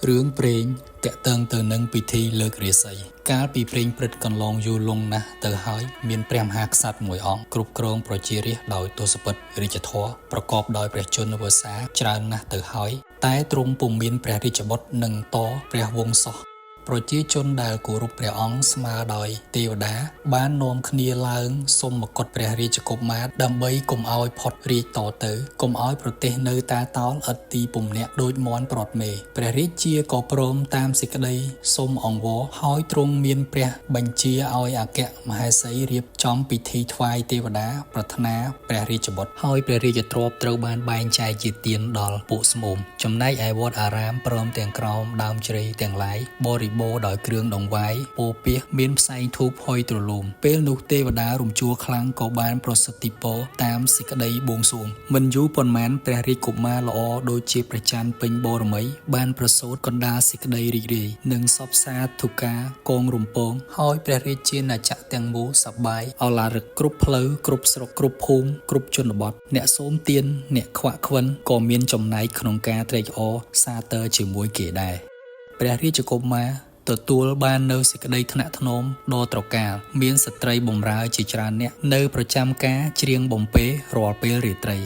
រឿងព្រេងតាក់ទងទៅនឹងពិធីលើករាសីកាលពីព្រេងព្រឹត្តកន្លងយូរលង់ណាស់ទៅហើយមានព្រះមហាក្សត្រមួយអង្គគ្រប់គ្រងប្រជារាស្ត្រដោយទសពិធរាជធម៌ប្រកបដោយព្រះជន្មវស្សាច្រើនណាស់ទៅហើយតែទ្រង់ពុំមានព្រះរាជបុត្រនឹងតព្រះវង្សសោះប្រជាជនដែលគោរពព្រះអង្គស្មើដោយទេវតាបាននាំគ្នាឡើងសុំមកុដព្រះរាជកុមារដើម្បីកុំឲ្យផុតរាជតទៅកុំឲ្យប្រទេសនៅតាតោលឥតទីពំនាក់ដូចមន់ប្រត់មេព្រះរាជាក៏ព្រមតាមសេចក្តីសុំអង្វរហើយទ្រង់មានព្រះបញ្ជាឲ្យអគ្គមហេសីរៀបចំពិធីថ្វាយទេវតាប្រាថ្នាព្រះរាជបុត្រហើយព្រះរាជទ្រព្យត្រូវបានបែងចែកជាទានដល់ពួកស្មូមចំណែកឯវត្តអារាមព្រមទាំងក្រោមដើមជ្រៃទាំងឡាយបរិបូរដោយគ្រឿងដង្វាយពោពាសមានផ្សែងធូបហុយទ្រលូមពេលនោះទេវតារំជួលខ្លាំងក៏បានប្រសិទ្ធិពរតាមសេចក្តីបួងសួងមិនយូរប៉ុន្មានព្រះរាជកុមារល្អដូចជាព្រះច័ន្ទពេញបូរមីបានប្រសូតកណ្ដាលសេចក្តីរីករាយនិងសពសាធុការកងរំពងហើយព្រះរាជាណាចក្រទាំងមូលសប្បាយអឡារឹកគ្រប់ផ្លូវគ្រប់ស្រុកគ្រប់ភូមិគ្រប់ជនបទអ្នកសូមទានអ្នកខ្វាក់ខ្វិនក៏មានចំណែកក្នុងការត្រេកអរសាទរជាមួយគេដែរព្រះរាជកុមារទទួលបាននៅសេចក្តីថ្នាក់ថ្នមដ៏ត្រកាលមានស្ត្រីបម្រើជាច្រើនអ្នកនៅប្រចាំការច្រៀងបំពេរាល់ពេលរាត្រី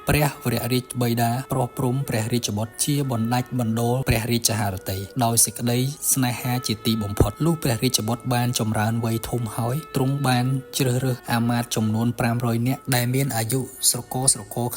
ព្រះវររាជបិតាប្រោះព្រំព្រះរាជបុត្រជាបណ្ដាច់បណ្ដូលព្រះរាជហឫទ័យដោយសេចក្តីស្នេហាជាទីបំផុតលុះព្រះរាជបុត្របានចម្រើនវ័យធំហើយទ្រង់បានជ្រើសរើសអាមាត្យចំនួន500នាក់ដែលមានអាយុស្រក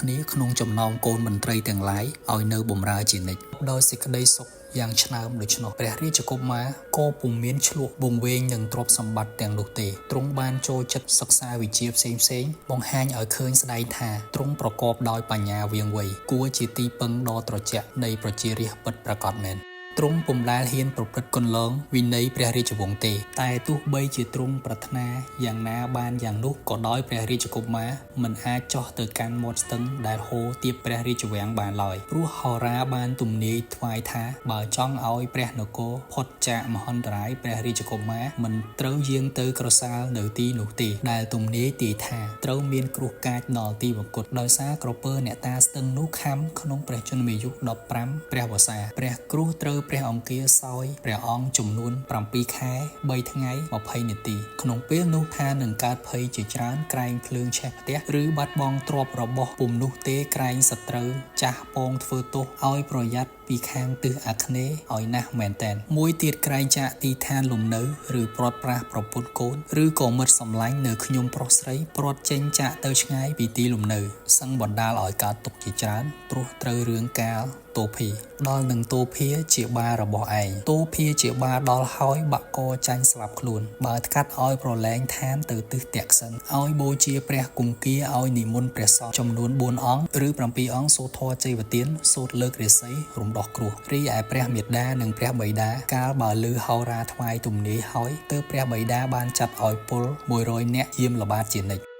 គ្នាក្នុងចំណោមកូនមន្ត្រីទាំងឡាយឲ្យនៅបម្រើជានិច្ចដោយសេចក្តីសុខយ៉ាងឆ្នើមដូច្នោះព្រះរាជកុមារក៏ពុំមានឆ្លួកវង្វេងនឹងទ្រព្យសម្បត្តិទាំងនោះទេទ្រង់បានចូលចិត្តសិក្សាវិជ្ជាផ្សេងបង្ហាញឲ្យឃើញស្ដែងថាទ្រង់ប្រកបដោយបញ្ញាវាងវៃគួរជាទីពឹងដ៏ត្រជាក់នៃប្រជារាស្ត្រពិតប្រាកដមែនទ្រង់ពុំដែលហ៊ានប្រព្រឹត្តកន្លងវិន័យព្រះរាជវង្សទេតែទោះបីជាទ្រង់ប្រាថ្នាយ៉ាងណាបានយ៉ាងនោះក៏ដោយព្រះរាជកុមារមិនអាចចោះទៅកាន់មាត់ស្ទឹងដែលហូរទាបព្រះរាជវាំងបានឡើយព្រោះហោរាបានទំនាយថ្វាយថាបើចង់ឲ្យព្រះនគរផុតចាកមហន្តរាយព្រះរាជកុមារមិនត្រូវយាងទៅក្រសាលនៅទីនោះទេដែលទំនាយទាយថាត្រូវមានគ្រោះកាចដល់ទីវង្គតដោយសារក្រពើអ្នកតាស្ទឹងនោះខំក្នុងព្រះជន្មាយុ15ព្រះវស្សាព្រះគ្រោះត្រូវព្រះអង្គាសោយព្រះអង្គចំនួន7ខែ3ថ្ងៃ20នាទីក្នុងពេលនោះថានឹងកើតភ័យជាច្រើនក្រែងភ្លើងឆេះផ្ទះឬបាត់បង់ទ្រព្យរបស់ពុំនោះទេក្រែងសត្រូវចាស់ពងធ្វើទោសឲ្យប្រយ័ត្នពីខាងទិសអាគ្នេយ៍ឲ្យណាស់មែនតែនមួយទៀតក្រែងចាកទីឋានលំនៅឬព្រាត់ប្រាសប្រពន្ធកូនឬក៏មិត្តសម្លាញ់នៅខ្ញុំប្រុសស្រីព្រាត់ចេញចាកទៅឆ្ងាយពីទីលំនៅសឹងបណ្ដាលឲ្យកើតទុក្ខជាច្រើនព្រោះត្រូវរឿងកាលតូភាដល់នឹងតូភាជាបារបស់ឯងតូភាជាបាដល់ហើយបាក់កចាញ់ស្លាប់ខ្លួនបើថ្កាត់ឲ្យប្រឡែងឋានទៅទិសតក្សិណឲ្យបូជាព្រះគង្គាឲ្យនិមន្តព្រះសង្ឃចំនួន4អង្គឬ7អង្គសូត្រធម៌ជ័យវទានសូត្រលើករាសីរំដោះគ្រោះរីឯព្រះមេដានិងព្រះបិតាកាលបើឮហោរាថ្វាយទំនាយហើយទើបព្រះបិតាបានចាត់ឲ្យពល100នាក់យាមល្បាតជានិច្ច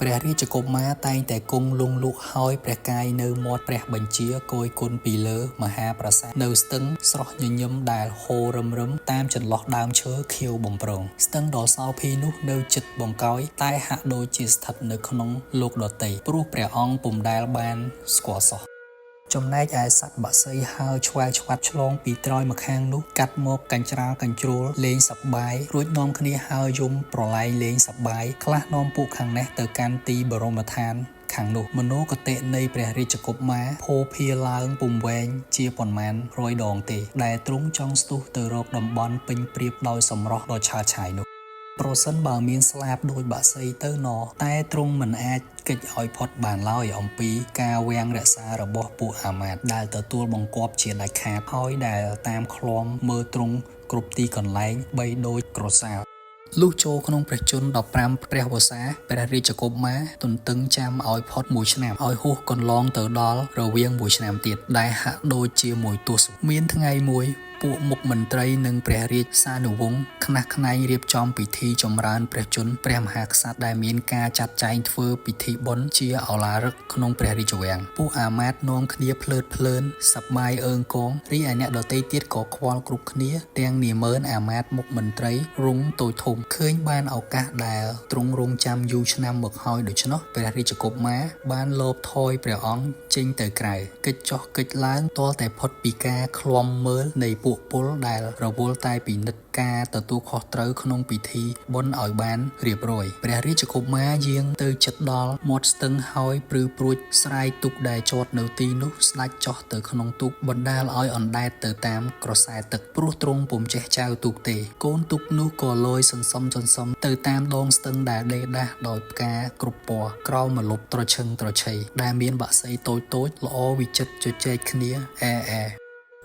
ព្រះរាជកុមារតែងតែគង់លង់លក់ហើយព្រះកាយនៅមាត់ព្រះបញ្ជាគយគុណពីលើមហាប្រាសាទនៅស្ទឹងស្រស់ញញឹមដែលហូររឹមតាមចន្លោះដើមឈើខៀវបំប្រងស្ទឹងដ៏សោភីនោះនៅជិតបង្កោយតែហាក់ដូចជាស្ថិតនៅក្នុងលោកដតីព្រោះព្រះអង្គពុំដែលបានស្គាល់សោះចំណែកឯសត្វបក្សីហើរឆ្វែលឆ្វាត់ឆ្លងពីត្រើយម្ខាងនោះកាត់មកកញ្ច្រាលកញ្ជ្រោលលេងសប្បាយរួចនាំគ្នាហើរយំប្រឡែងលេងសប្បាយខ្លះនាំពួកខាងនេះទៅកាន់ទីបរមឋានខាងនោះមនោគតិនៃព្រះរាជកុមារភោភាឡើងពុំវែងជាប៉ុន្មាន100ដងទេដែលទ្រង់ចង់ស្ទុះទៅរកតំបន់ពេញព្រៀបដោយសម្រស់ដ៏ឆើតឆាយនោះប្រសិនបើមានស្លាបដោយបក្សីទៅណតែទ្រង់មិនអាចកិច្ចឲ្យផុតបានឡើយអំពីការវាំងរក្សារបស់ពួកអាមាត្យដែលទទួលបង្គាប់ជាដាច់ខាតហើយដែលតាមឃ្លាំមើលទ្រង់គ្រប់ទីកន្លែងបីដូចក្រសាលលុះចូលក្នុងព្រះជន្ម15ព្រះវស្សាព្រះរាជកុមារទន្ទឹងចាំឲ្យផុត1ឆ្នាំឲ្យហួសកន្លងទៅដល់រវាង1ឆ្នាំទៀតដែលហាក់ដូចជាមួយទស្សមានថ្ងៃមួយ ពួកមុខមន្ត្រីនិងព្រះរាជសានុវង្សខ្នះខ្នែងរៀបចំពិធីចម្រើនព្រះជន្មព្រះមហាក្សត្រដែលមានការចាត់ចែងធ្វើពិធីបុណ្យជាឱឡារិកក្នុងព្រះរាជវាំងពួកអាមាត្យនាំគ្នាភ្លើតភ្លើនសប្បាយអើងកងរីឯអ្នកដទៃទៀតក៏ខ្វល់គ្រប់គ្នាទាំងនាម៉ឺនអាមាត្យមុខមន្ត្រីរុងតូចធំឃើញបានឱកាសដែលទ្រង់រងចាំយូរឆ្នាំមកហើយដូច្នោះព្រះរាជកុមារបានលបថយព្រះអង្គចេញទៅក្រៅកិច្ចចុះកិច្ចឡើងទាល់តែផុតពីការឃ្លាំមើលនៃពួកពលដែលរវល់តែពិនិត្យការទទួលខុសត្រូវក្នុងពិធីបុណ្យឲ្យបានរៀបរយព្រះរាជកុមារយាងទៅជិតដល់មាត់ស្ទឹងហើយព្រឺព្រួចស្រាយទូកដែលចតនៅទីនោះស្ដេចចុះទៅក្នុងទូកបណ្ដាលឲ្យអណ្ដែតទៅតាមក្រសែទឹកព្រោះទ្រង់ពុំចេះចែវទូកទេកូនទូកនោះក៏លយសន្សំទៅតាមដងស្ទឹងដែលដេកដាស់ដោយផ្កាគ្រប់ពណ៌ក្រោមម្លប់ត្រឈឹងត្រឆៃដែលមានបក្សីតូចល្អវិចិត្រជជែកគ្នា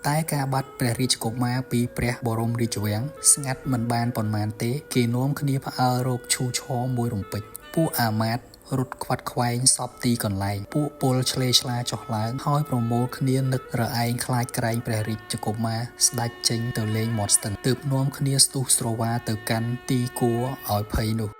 តែការបាត់ព្រះរាជកុមារពីព្រះបរមរាជវាំងស្ងាត់មិនបានប៉ុន្មានទេគេនាំគ្នាផ្អើលរកឈូឆរមួយរំពេចពួកអាមាត្យរត់ខ្វាត់ខ្វែងសពទីកន្លែងពួកពលឆ្លេឆ្លាចុះឡើងហើយប្រមូលគ្នានឹករឯងខ្លាចក្រែងព្រះរាជកុមារស្ដេចចេញទៅលេងមាត់ស្ទឹងទើបនាំគ្នាស្ទុះស្រវាទៅកាន់ទីគួរឲ្យភ័យនោះ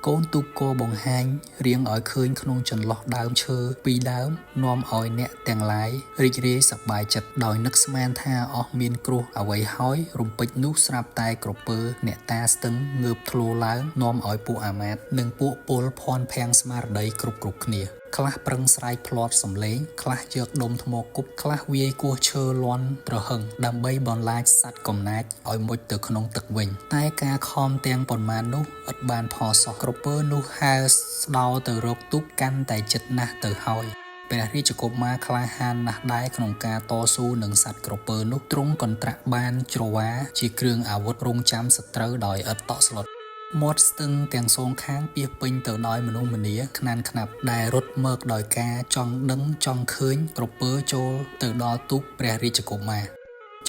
កូនទូកក៏បង្ហាញរៀងឲ្យឃើញក្នុងចន្លោះដើមឈើពីរដើមនាំឲ្យអ្នកទាំងឡាយរីករាយសប្បាយចិត្តដោយនឹកស្មានថាអស់មានគ្រោះអ្វីហើយរំពេចនោះស្រាប់តែក្រពើអ្នកតាស្ទឹងងើបធ្លោឡើងនាំឲ្យពួកអាមាត្យនិងពួកពលភ័ន្តភាំងស្មារតីគ្រប់គ្នាខ្លះប្រឹងស្រែកផ្លាត់សំឡេងខ្លះយកដុំថ្មគប់ខ្លះវាយគោះឈើលាន់ត្រហឹងដើម្បីបន្លាចសត្វកំណាចឲ្យមុជទៅក្នុងទឹកវិញតែការខំទាំងប៉ុន្មាននោះឥតបានផលសោះក្រពើនោះហើរស្ដោទៅរកទូកកាន់តែជិតណាស់ទៅហើយព្រះរាជកុមារក្លាហានណាស់ដែរក្នុងការតស៊ូនឹងសត្វក្រពើនោះទ្រង់កន្ត្រាក់បានច្រវាជាគ្រឿងអាវុធរងចាំសត្រូវដោយឥតតក់ស្លុតមាត់ស្ទឹងទាំងសងខាងពាសពេញទៅដោយមនុស្សម្នាខ្នានខ្នាប់ដែលរត់មើកដោយការចង់ដឹងចង់ឃើញក្រពើចូលទៅដល់ទូកព្រះរាជកុមារ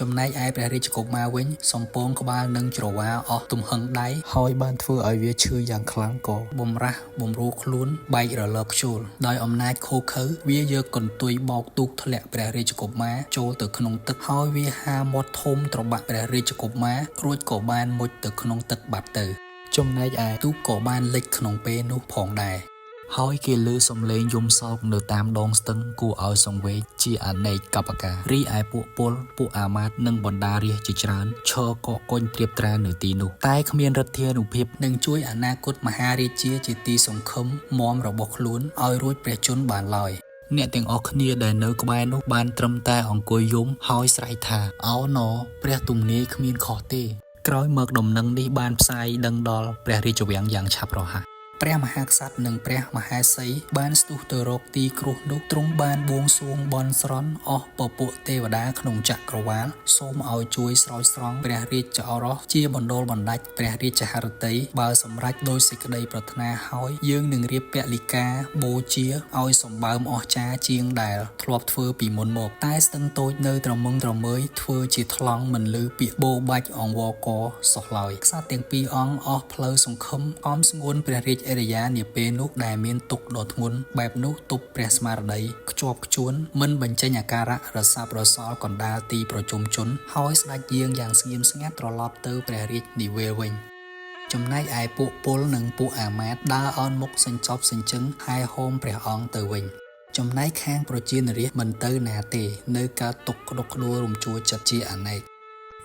ចំណែកឯព្រះរាជកុមារវិញសំពងក្បាលនឹងច្រវាអស់ទំហឹងដៃហើយបានធ្វើឲ្យវាឈឺយ៉ាងខ្លាំងក៏បំរាស់បំរួខ្លួនបែករលើកខ្ជូលដោយអំណាចខូខើវាយកកន្ទុយបោកទូកធ្លាក់ព្រះរាជកុមារចូលទៅក្នុងទឹកហើយវាហាមាត់ធំត្របាក់ព្រះរាជកុមាររួចក៏បានមុជទៅក្នុងទឹកបាត់ទៅចំណែកឯទូកក៏បានលិចក្នុងពេលនោះផងដែរហើយគេលើសំឡេងយំសោកនៅតាមដងស្ទឹងគួរឲ្យសង្វេគជាអនេកកប្បការរីឯពួកពលពួកអាមាត្យនិងបណ្ដារាស្ត្រជាច្រើនឈរកកកុញត្រៀបត្រានៅទីនោះតែគ្មានឫទ្ធានុភាពនឹងជួយអនាគតមហារាជាជាទីសង្ឃឹមមាំរបស់ខ្លួនឲ្យរួចព្រះជន្មបានឡើយអ្នកទាំងអស់គ្នាដែលនៅក្បែរនោះបានត្រឹមតែអង្គុយយំហើយស្រែកថាអោណព្រះទំនាយគ្មានខុសទេក្រោយមកដំណឹងនេះបានផ្សាយដឹងដល់ព្រះរាជវាំងយ៉ាងឆាប់រហ័សព្រះមហាក្សត្រនិងព្រះមហាសីបានស្ទុះទៅរកទីគ្រោះនោះទ្រង់បានបួងសួងបន់ស្រន់អស់ពពួកទេវតាក្នុងចក្រវាឡសូមឲ្យជួយស្រោចស្រង់ព្រះរាជឱរសជាបណ្ដូលបណ្ដាច់ព្រះរាជហឫទ័យបើសម្រេចដោយសេចក្តីប្រាថ្នាហើយយើងនឹងរៀបពលិកាបូជាឲ្យសម្បើមអស្ចារ្យជាងដែលធ្លាប់ធ្វើពីមុនមកតែស្ទឹងតូចនៅត្រមឹងត្រមើយធ្វើជាថ្លង់មិនឮពាក្យបូបាច់អង្វរកសោះឡើយក្សត្រទាំងពីរអង្គអស់ផ្លូវសង្ឃឹមអមស្ងួនព្រះរាជឥរិយានាពេលនោះដែលមានទុក្ខដ៏ធ្ងន់បែបនោះទប់ព្រះស្មារតីខ្ជាប់ខ្ជួនមិនបញ្ចេញអាការៈរសាប់រសល់កណ្ដាលទីប្រជុំជនហើយស្ដេចយាងយ៉ាងស្ងៀមស្ងាត់ត្រឡប់ទៅព្រះរាជនិវេលវិញចំណែកឯពួកពលនិងពួកអាមាត្យដើរអោនមុខសេញចប់សេញជឹងហែហោមព្រះអង្គទៅវិញចំណែកខាងប្រជានរាស្ត្រមិនទៅណាទេនៅកើតទុកក្តុកក្តួលរំជួលចិត្តជាអនេក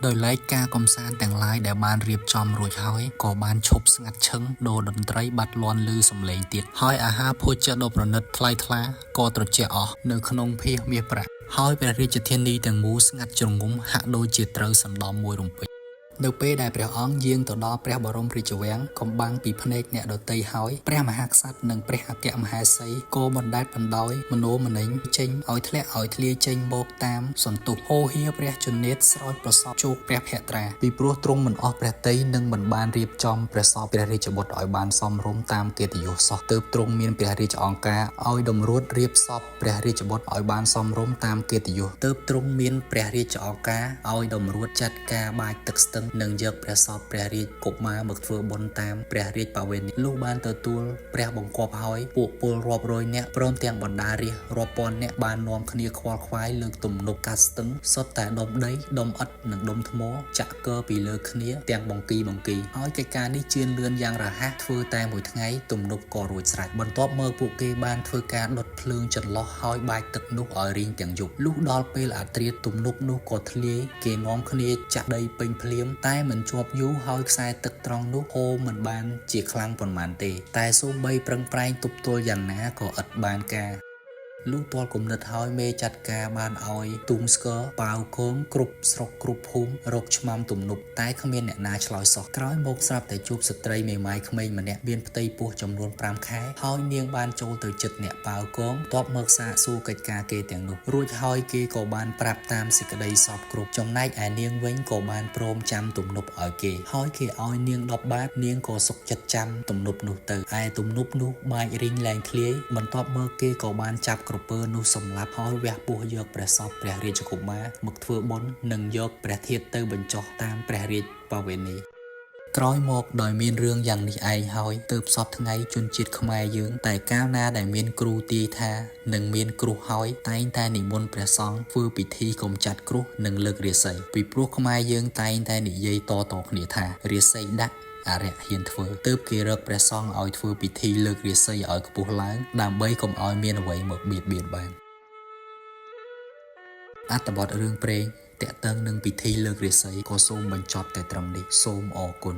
ដោយឡែកការកំសាន្តទាំងឡាយដែលបានរៀបចំរួចហើយក៏បានឈប់ស្ងាត់ឈឹងដូរតន្ត្រីបាត់លាន់ឮសំឡេងទៀតហើយអាហារភោជដ៏ប្រណិតថ្លៃថ្លាក៏ត្រជាក់អស់នៅក្នុងភាសមាសប្រាក់ហើយព្រះរាជធានីទាំងមូលស្ងាត់ជ្រងំហាក់ដូចជាត្រូវសណ្ដំមួយរំពេចនៅពេលដែលព្រះអង្គយាងទៅដល់ព្រះបរមរាជវាំងកំបាំងពីភ្នែកអ្នកដទៃហើយព្រះមហាក្សត្រនិងព្រះអគ្គមហេសីក៏បណ្ដែតបណ្ដោយមនោមនិញចេញឲ្យធ្លាក់ឲ្យធ្លាយចេញមកតាមសន្ទុះហូហៀព្រះជនេតស្រោចប្រសពជោគព្រះភក្ត្រាពីព្រោះទ្រង់មិនអស់ព្រះទ័យនិងមិនបានរៀបចំព្រះសពព្រះរាជបុត្រឲ្យបានសមរម្យតាមកិត្តិយសសោះទើបទ្រង់មានព្រះរាជអង្គការឲ្យតម្រួតរៀបសពព្រះរាជបុត្រឲ្យបានសមរម្យតាមកិត្តិយសទើបទ្រង់មានព្រះរាជអង្គការឲ្យតម្រួតចាត់ការបាចទឹកស្ទឹង នឹងយកព្រះសពព្រះរាជកុមារមកធ្វើបុណ្យតាមព្រះរាជបវេណីលុះបានទទួលព្រះបង្គាប់ហើយពួកពលរាប់រយនាក់ព្រមទាំងបណ្ដារាស្ត្ររាប់ពាន់នាក់បាននាំគ្នាខ្វល់ខ្វាយលើកទំនប់កាស្ទឹងសុទ្ធតែដុំដីដុំឥដ្ឋនិងដុំថ្មចាក់កើពីលើគ្នាទាំងបង្គីហើយកិច្ចការនេះជឿនលឿនយ៉ាងរហ័សធ្វើតែមួយថ្ងៃទំនប់ក៏រួចស្រេចបន្ទាប់មកពួកគេបានធ្វើការដុតភ្លើងចន្លោះហើយបាចទឹកនោះឲ្យរីងទាំងយប់លុះដល់ពេលអាត្រាទំនប់នោះក៏ធ្លាយគេនាំគ្នាចាក់ដីពេញភ្លាមតែមិនជាប់យូរហើយខ្សែទឹកត្រង់នោះហូរមិនបានជាខ្លាំងប៉ុន្មានទេតែសូម្បីប្រឹងប្រែងទប់ទល់យ៉ាងណាក៏ឥតបានការលុះទាល់គំនិតហើយមេចាត់ការបានឲ្យទូងស្គរប៉ាវគងគ្រប់ស្រុកគ្រប់ភូមិរកឆ្មាំទំនប់តែគ្មានអ្នកណាឆ្លើយសោះក្រោយមកស្រាប់តែជួបស្ត្រីមេម៉ាយក្មេងម្នាក់មានផ្ទៃពោះចំនួន5ខែហើយនាងបានចូលទៅចិត្តអ្នកប៉ាវគងតបមកសាកសួរកិច្ចការគេទាំងនោះរួចហើយគេក៏បានប្រាប់តាមសេចក្តីសពគ្រប់ចំណែកឯនាងវិញក៏បានព្រមចាំទំនប់ឲ្យគេហើយគេឲ្យនាង10បាតនាងក៏សុខចិត្តចាំទំនប់នោះទៅឯទំនប់នោះបាច់រីងលែងធ្លាយបន្ទាប់មកគេក៏បានចាប់ក្រពើនោះសម្លាប់ហើយវះពោះយកព្រះសពព្រះរាជកុមារមកធ្វើបុណ្យនិងយកព្រះធាតុទៅបញ្ចុះតាមព្រះរាជបវេណីក្រោយមកដោយមានរឿងយ៉ាងនេះឯងហើយទើបសពថ្ងៃជនជាតិខ្មែរយើងតែកាលណាដែលមានគ្រូទាយថានឹងមានគ្រោះហើយតែងតែនិមន្តព្រះសង្ឃធ្វើពិធីកម្ចាត់គ្រោះនិងលើករាសីពីព្រោះខ្មែរយើងតែងតែនិយាយតគ្នាថារាសីដាក់អរិយហ៊ានធ្វើទើបគេរកព្រះសង្ឃឲ្យធ្វើពិធីលើករាសីឲ្យខ្ពស់ឡើងដើម្បីកុំឲ្យមានអ្វីមកបៀតបៀនបានអត្ថបទរឿងព្រេងតាក់ទងនឹងពិធីលើករាសីក៏សូមបញ្ចប់តែត្រឹមនេះសូមអរគុណ